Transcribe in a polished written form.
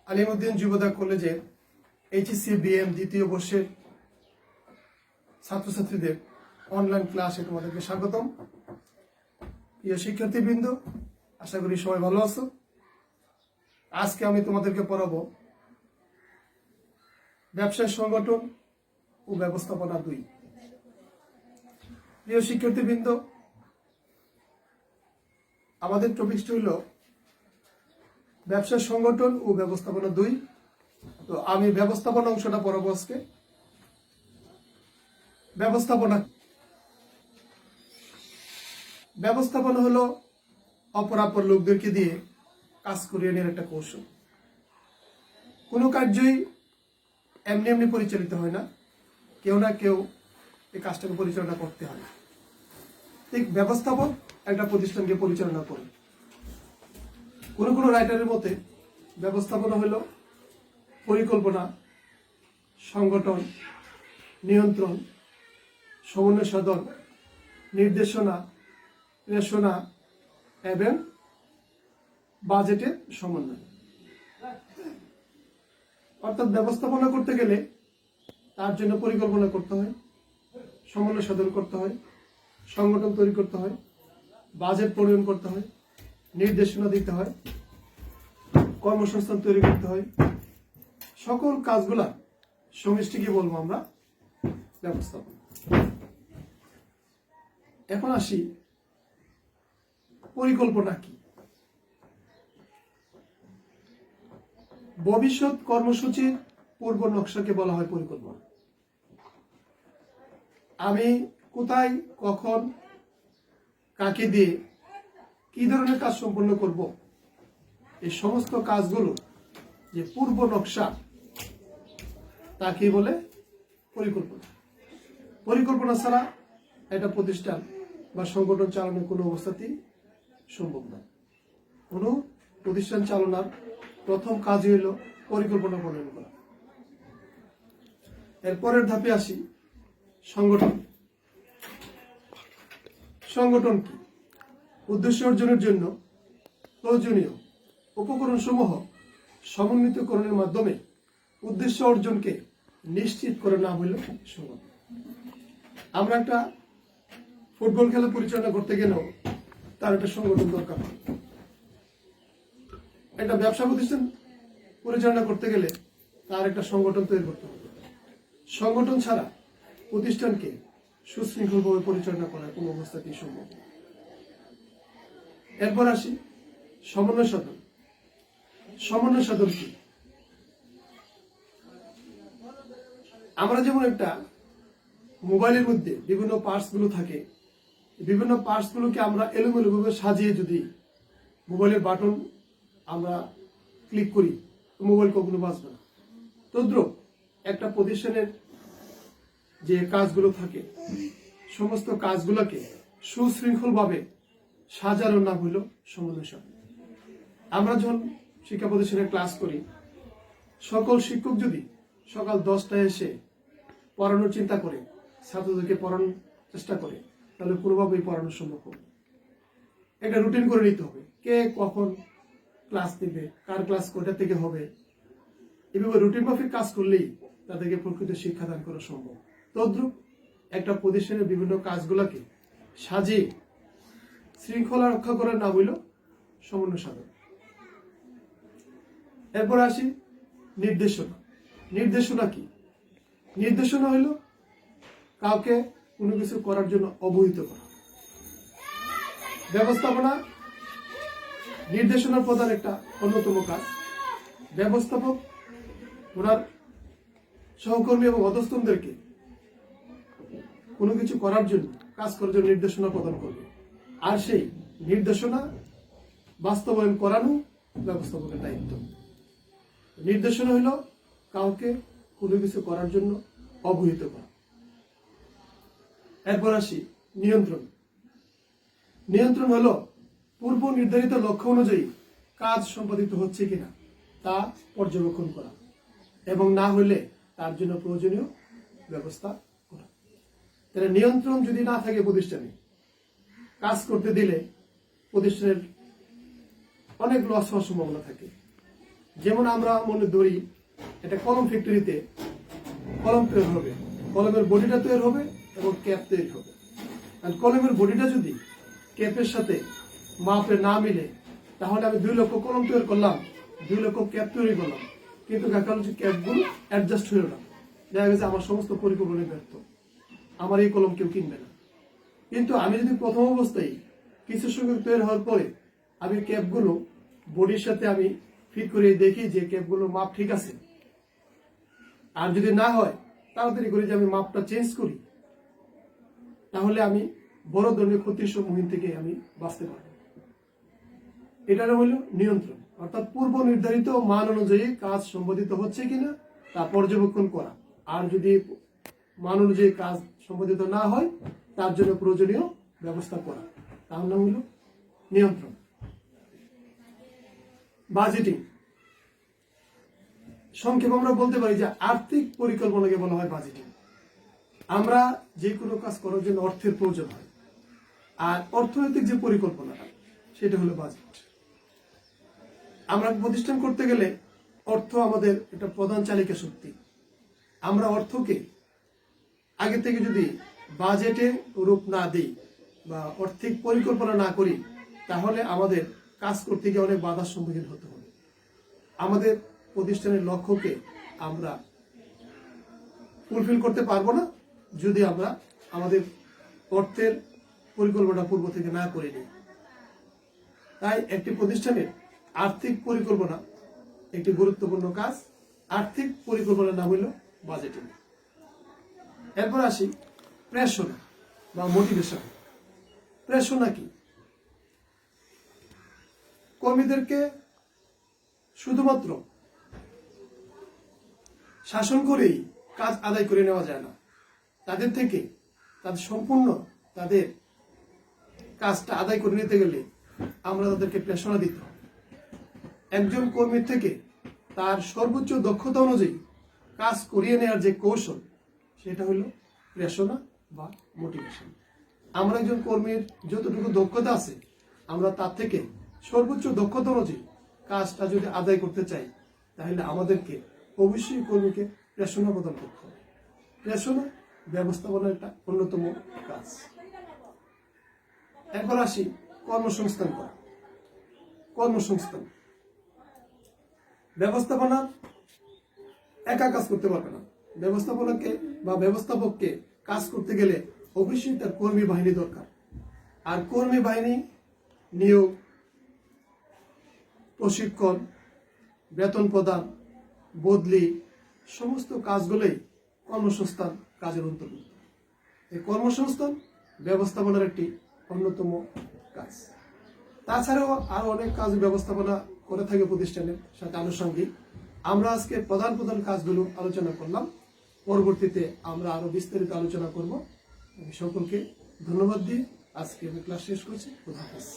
আলিমউদ্দিন যুবদা কলেজের HSC BM দ্বিতীয় বর্ষের ছাত্রছাত্রীদের অনলাইন ক্লাসে তোমাদেরকে স্বাগতম। প্রিয় শিক্ষার্থীবৃন্দ, আশা করি সবাই ভালো আছো। আজকে আমি তোমাদেরকে পড়াবো ব্যবসায় সংগঠন ও ব্যবস্থাপনা 2। প্রিয় শিক্ষার্থীবৃন্দ, আমাদের টপিকটি হল ব্যবসায় সংগঠন ও ব্যবস্থাপনা 2। তো আমি ব্যবস্থাপনা অংশটা পড়াবো আজকে। ব্যবস্থাপনা হলো অপরাপর লোকদেরকে দিয়ে কাজ করিয়ে নেওয়ার একটা কৌশল। কোনো কার্যই এমনি এমনি পরিচালিত হয় না, কেউ না কেউ এই কাজটাকে পরিচালনা করতে হয়। ঠিক ব্যবস্থাপক একটা প্রতিষ্ঠানকে পরিচালনা করে। কোনো রাইটারের মতে ব্যবস্থাপনা হলো পরিকল্পনা, সংগঠন, নিয়ন্ত্রণ, সমন্বয় সাধন, নির্দেশনা, প্রেরণা এবং বাজেটের সমন্বয়। অর্থাৎ ব্যবস্থাপনা করতে গেলে তার জন্য পরিকল্পনা করতে হয়, সমন্বয় সাধন করতে হয়, সংগঠন তৈরি করতে হয়, বাজেট প্রণয়ন করতে হয়, নির্দেশনা দিতে হয়, কর্মসংস্থান তৈরি করতে হয়। সকল কাজগুলা সমষ্টিকে বলবো আমরা ব্যবস্থাপনা। এখন আসি পরিকল্পনা কি। ভবিষ্যৎ কর্মসূচির পূর্ব নকশাকে বলা হয় পরিকল্পনা। আমি কোথায়, কখন, কাকে দিয়ে কি ধরনের কাজ সম্পন্ন করব, এই সমস্ত কাজগুলো যে পূর্ব নকশা, তাকে বলে পরিকল্পনা। পরিকল্পনা ছাড়া একটা প্রতিষ্ঠান বা সংগঠন চালানোর কোনো অবস্থাতেই সম্ভব নয়। কোনো প্রতিষ্ঠান চালানোর প্রথম কাজই হলো পরিকল্পনা প্রণয়ন করা। এরপরের ধাপে আসি সংগঠন। সংগঠন কি? উদ্দেশ্য অর্জনের জন্য প্রয়োজনীয় উপকরণ সমূহ সমন্বিতকরণের মাধ্যমে উদ্দেশ্য অর্জনকে নিশ্চিত করে না হইল সংগঠন। আমরা একটা ফুটবল খেলা পরিচালনা করতে গেলেও তার একটা সংগঠন দরকার হয়। একটা ব্যবসা প্রতিষ্ঠান পরিচালনা করতে গেলে তার একটা সংগঠন তৈরি করতে হবে। সংগঠন ছাড়া প্রতিষ্ঠানকে সুশৃঙ্খলভাবে পরিচালনা করা কোনো অবস্থাতেই সম্ভব নয়। এরপর আসি সমন্বয় সাধন। সমন্বয় সাধন কি? আমরা যেমন একটা মোবাইলের মধ্যে বিভিন্ন পার্টস গুলো থাকে, বিভিন্ন পার্টস গুলোকে আমরা এলোমেলোভাবে সাজিয়ে যদি মোবাইলের বাটন আমরা ক্লিক করি, মোবাইল কখনো বাজবে না। তদ্রুপ একটা প্রতিষ্ঠানের যে কাজগুলো থাকে, সমস্ত কাজগুলোকে সুশৃঙ্খলভাবে সাজানোর নাম হইল সমন্বয় সাধন। আমরা যখন শিক্ষা প্রতিষ্ঠানে ক্লাস করি, সকল শিক্ষক যদি সকাল 10টায় এসে পড়ানোর চিন্তা করে, ছাত্রদেরকে পড়ানোর চেষ্টা করে, তাহলে কোনোভাবেই পড়ানো সম্ভব হবে। একটা রুটিন করে নিতে হবে, কে কখন ক্লাস নেবে, কার ক্লাস কোটা থেকে হবে। এভাবে রুটিন মাফিক কাজ করলেই তাদেরকে প্রকৃত শিক্ষাদান করা সম্ভব। তদ্রুপ একটা প্রতিষ্ঠানের বিভিন্ন কাজগুলোকে সাজিয়ে শৃঙ্খলা রক্ষা করার নাম হইল সমন্বয় সাধন। এরপর আসি নির্দেশনা। নির্দেশনা কি? নির্দেশনা হইল কাউকে কোনো কিছু করার জন্য অবহিত করা। ব্যবস্থাপনা নির্দেশনার প্রধান একটা অন্যতম কাজ। ব্যবস্থাপক ওনার সহকর্মী এবং অধস্তনদেরকে কোনো কিছু করার জন্য, কাজ করার জন্য নির্দেশনা প্রদান করবে, আর সেই নির্দেশনা বাস্তবায়ন করানো ব্যবস্থাপকের দায়িত্ব। নির্দেশনা হইল কাউকে কোনো কিছু করার জন্য অবহিত করা। এরপর আসি নিয়ন্ত্রণ। নিয়ন্ত্রণ হলো পূর্ব নির্ধারিত লক্ষ্য অনুযায়ী কাজ সম্পাদিত হচ্ছে কিনা তা পর্যবেক্ষণ করা এবং না হলে তার জন্য প্রয়োজনীয় ব্যবস্থা করা। তাহলে নিয়ন্ত্রণ যদি না থাকে প্রতিষ্ঠানে, কাজ করতে দিলে প্রতিষ্ঠানের অনেক লস হওয়ার সম্ভাবনা থাকে। যেমন আমরা মনে ধরি একটা কলম ফ্যাক্টরিতে কলম তৈরি হবে, কলমের বডিটা তৈরি হবে এবং ক্যাপ তৈরি হবে। আর কলমের বডিটা যদি ক্যাপের সাথে মাপে না মিলে, তাহলে আমি 2 লক্ষ কলম তৈরি করলাম, 2 লক্ষ ক্যাপ তৈরি করলাম, কিন্তু দেখা হচ্ছে ক্যাপগুলো অ্যাডজাস্ট হলো না। দেখা গেছে আমার সমস্ত পরিকল্পনায় ব্যর্থ, আমার এই কলম কেউ কিনবে না। কিন্তু আমি যদি প্রথম অবস্থায় কিছু সংখ্যক তৈরি হওয়ার পরে আমি ক্যাপগুলো বডির সাথে আমি ফিট করে দেখি যে ক্যাপগুলো মাপ ঠিক আছে, আর যদি না হয় তাড়াতাড়ি করে যে আমি মাপটা চেঞ্জ করি, তাহলে আমি বড় ধরনের ক্ষতির সম্মুখীন থেকে আমি বাঁচতে পারবো। এটা হলো নিয়ন্ত্রণ, অর্থাৎ পূর্ব নির্ধারিত মান অনুযায়ী কাজ সম্পাদিত হচ্ছে কিনা তা পর্যবেক্ষণ করা, আর যদি মান অনুযায়ী কাজ সম্পাদিত না হয় তার জন্য প্রয়োজনীয় ব্যবস্থা করা, তার নাম হলো নিয়ন্ত্রণ। বাজেটিং, সংক্ষেপে আমরা বলতে পারি যে আর্থিক পরিকল্পনাকে বলা হয় বাজেটিং। আমরা যে কোনো কাজ করার জন্য অর্থের প্রয়োজন হয়, আর অর্থনৈতিক যে পরিকল্পনাটা সেটা হলো বাজেট। আমরা প্রতিষ্ঠান করতে গেলে অর্থ আমাদের একটা প্রধান চালিকা শক্তি। আমরা অর্থকে আগে থেকে যদি বাজেটে রূপ না দিই বা আর্থিক পরিকল্পনা না করি, তাহলে আমাদের কাজ করতে গিয়ে অনেক বাধার সম্মুখীন হতে হবে। আমাদের প্রতিষ্ঠানের লক্ষ্যকে আমরা ফুলফিল করতে পারবো না যদি আমরা আমাদের অর্থের পরিকল্পনা পূর্ব থেকে না করে নিই। তাই একটি প্রতিষ্ঠানের আর্থিক পরিকল্পনা একটি গুরুত্বপূর্ণ কাজ। আর্থিক পরিকল্পনার নাম হলো বাজেটিং। এরপর আসি প্রেরণা বা মোটিভেশন। প্রেরণা কি? কর্মীদেরকে শুধুমাত্র শাসন করেই কাজ আদায় করে নেওয়া যায় না, তাদের থেকে সম্পূর্ণ তাদের কাজটা আদায় করে নিতে গেলে আমরা তাদেরকে প্রেরণা দিতে হবে। একজন কর্মীর থেকে তার সর্বোচ্চ দক্ষতা অনুযায়ী কাজ করিয়ে নেওয়ার যে কৌশল, সেটা হলো প্রেরণা বা মোটিভেশন। আমরা একজন কর্মীর যতটুকু দক্ষতা আছে, আমরা তার থেকে সর্বোচ্চ দক্ষতা অনুযায়ী কাজটা যদি আদায় করতে চাই, তাহলে আমাদেরকে অবশ্যই কর্মীকে প্রেরণা প্রদান করতে হবে। প্রেরণা ব্যবস্থাপনার একটা অন্যতম কাজ। এরপর আসি কর্মসংস্থান করা। কর্মসংস্থান ব্যবস্থাপনা একা কাজ করতে পারবে না। ব্যবস্থাপনাকে বা ব্যবস্থাপককে কাজ করতে গেলে অবশ্যই তার কর্মী বাহিনী দরকার। আর কর্মী বাহিনী নিয়োগ, প্রশিক্ষণ, বেতন প্রদান, বদলি, সমস্ত কাজগুলোই কর্মসংস্থান কাজের অন্তর্ভুক্ত। এই কর্মসংস্থান ব্যবস্থাপনার একটি অন্যতম কাজ। তাছাড়াও আরো অনেক কাজ ব্যবস্থাপনা করে থাকে প্রতিষ্ঠানের সাথে আনুষঙ্গিক। আমরা আজকে প্রধান প্রধান কাজগুলো আলোচনা করলাম, পরবর্তীতে আমরা আরো বিস্তারিত আলোচনা করব। আমি সকলকে ধন্যবাদ দিয়ে আজকে আমি ক্লাস শেষ করছি। খোদা হাফেজ।